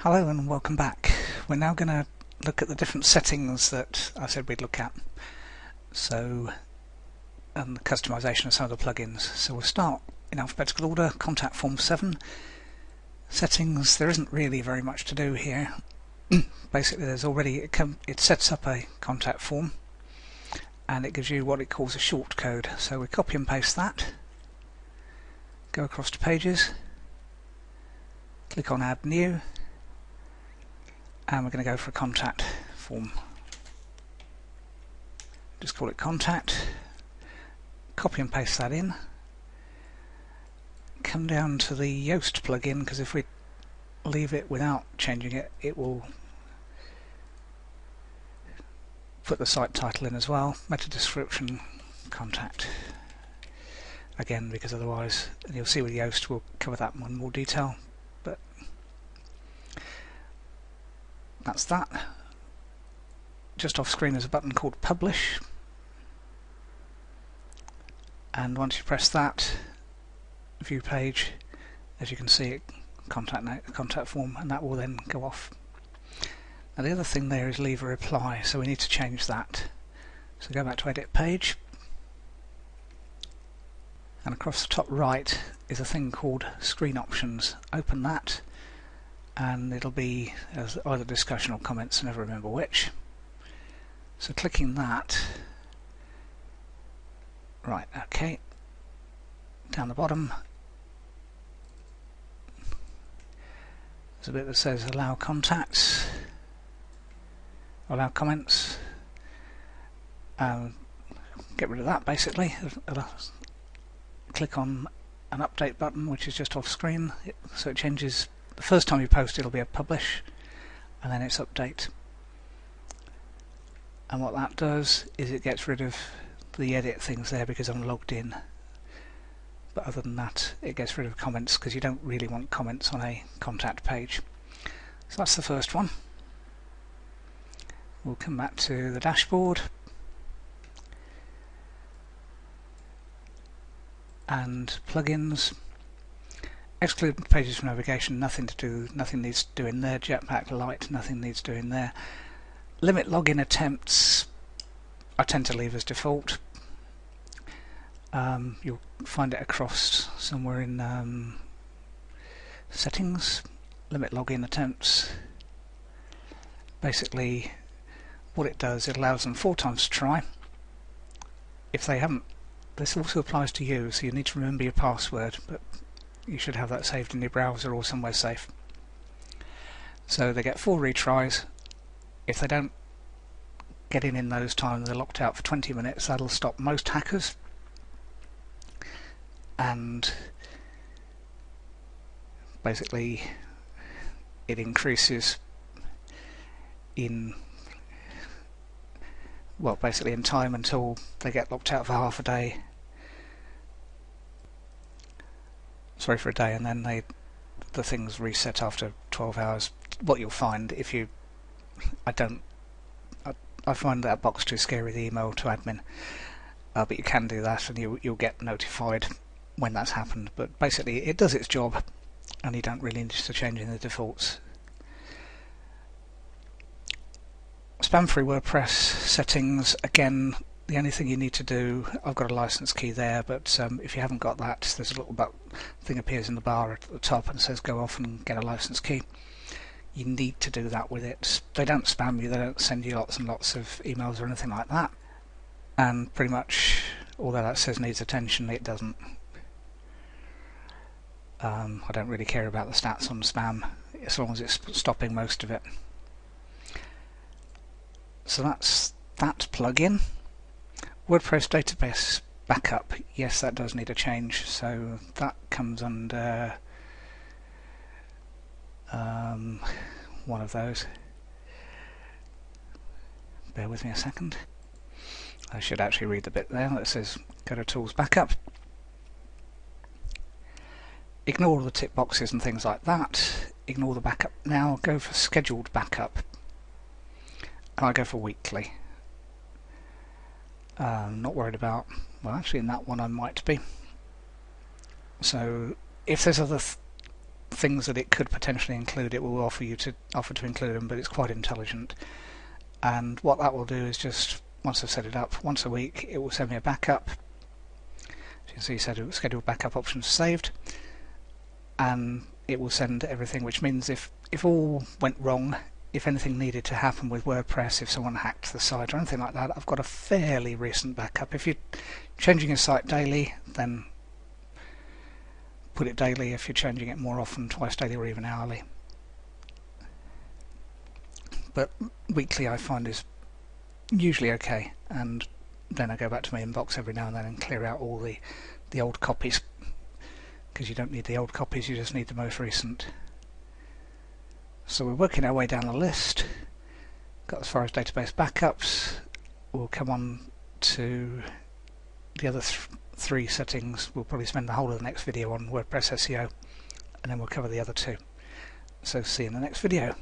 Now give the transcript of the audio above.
Hello and welcome back. We're now going to look at the different settings that I said we'd look at. And the customization of some of the plugins. So we'll start in alphabetical order. Contact form 7. Settings, there isn't really very much to do here. Basically there's already, it sets up a contact form and it gives you what it calls a short code. So we copy and paste that, go across to pages, click on add new, and we're going to go for a contact form. Just call it contact, copy and paste that in, come down to the Yoast plugin, because if we leave it without changing it, it will put the site title in as well, meta description, contact. Again, because otherwise, and you'll see with Yoast we'll cover that one in more detail, but that's that. Just off screen there's a button called Publish, and once you press that, view page, as you can see it contact form, and that will then go off. Now the other thing there is leave a reply, so we need to change that. So go back to edit page, and across the top right is a thing called screen options. Open that and it'll be as either discussion or comments, I never remember which. So clicking that, right, okay, down the bottom there's a bit that says allow contacts, allow comments. Get rid of that basically. Click on an update button, which is just off screen, so it changes. The first time you post it'll be a publish and then it's update, and what that does is it gets rid of the edit things there because I'm logged in, but other than that it gets rid of comments because you don't really want comments on a contact page. So that's the first one. We'll come back to the dashboard and plugins. Exclude pages from navigation, nothing needs to do in there. Jetpack Lite, nothing needs to do in there. Limit login attempts, I tend to leave as default. You'll find it across somewhere in settings. Limit login attempts. Basically what it does, it allows them 4 times to try. If they haven't, this also applies to you, so you need to remember your password, but you should have that saved in your browser or somewhere safe. So they get 4 retries. If they don't get in those times, they're locked out for 20 minutes. That'll stop most hackers, and basically it increases in, well, basically in time until they get locked out for half a day. Sorry, for a day, and then the things reset after 12 hours. What you'll find if you, I find that box too scary, the email to admin, but you can do that and you'll get notified when that's happened. But basically it does its job and you don't really need to change in the defaults. Spam-free WordPress settings, again, the only thing you need to do, I've got a license key there, but if you haven't got that, there's a little thing appears in the bar at the top and says go off and get a license key. You need to do that with it. They don't spam you, they don't send you lots and lots of emails or anything like that. And pretty much, although that says needs attention, it doesn't. I don't really care about the stats on spam, as long as it's stopping most of it. So that's that plugin. WordPress database backup, yes, that does need a change, so that comes under one of those. Bear with me a second. I should actually read the bit there that says go to Tools Backup. Ignore all the tick boxes and things like that. Ignore the backup now. Go for scheduled backup. And I go for weekly. Not worried about, well, actually in that one I might be. So if there's other things that it could potentially include, it will offer to include them, but it's quite intelligent. And what that will do is just, once I've set it up, once a week it will send me a backup. As you can see, schedule backup options saved, and it will send everything, which means if all went wrong, if anything needed to happen with WordPress, if someone hacked the site or anything like that, I've got a fairly recent backup. If you're changing your site daily, then put it daily. If you're changing it more often, twice daily or even hourly. But weekly I find is usually okay, and then I go back to my inbox every now and then and clear out all the old copies, because you don't need the old copies, you just need the most recent. So we're working our way down the list. Got as far as database backups. We'll come on to the other three settings. We'll probably spend the whole of the next video on WordPress SEO, and then we'll cover the other two. So see you in the next video.